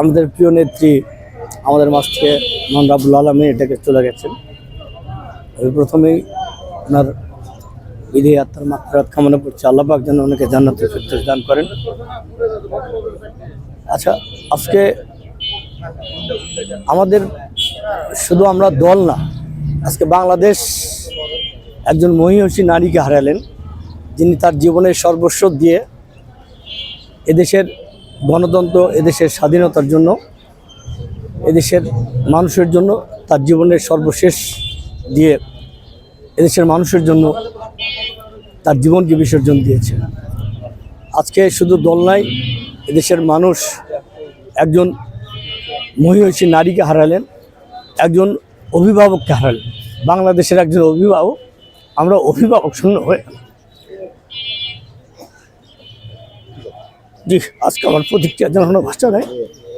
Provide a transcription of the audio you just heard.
আমাদের প্রিয় নেত্রী আমাদের মাঝ থেকে মহান রাব্বুল আলামিন এটাকে চলে গেছেন। আমি প্রথমেই ওনার বিধি আত্মার মাগফিরাত কামনা করছি। আল্লাহ পাক যেন ওনাকে জান্নাতুল ফিরদৌস দান করেন। আচ্ছা, আজকে আমাদের শুধু আমরা দল না, আজকে বাংলাদেশ একজন মহিয়সী নারীকে হারালেন, যিনি তার জীবনের সর্বস্ব দিয়ে এদেশের গণতন্ত্র, এদেশের স্বাধীনতার জন্য, এদেশের মানুষের জন্য তার জীবনের সর্বশেষ দিয়ে এদেশের মানুষের জন্য তার জীবনকে বিসর্জন দিয়েছে। আজকে শুধু দল নাই, এদেশের মানুষ একজন মহিয়সী নারীকে হারালেন, একজন অভিভাবককে হারালেন। বাংলাদেশের একজন অভিভাবক, আমরা অভিভাবক শূন্য হয়ে গেলাম। জি, আজকে আমার প্রতিক্রিয়া জানানোর ভাষা নেই।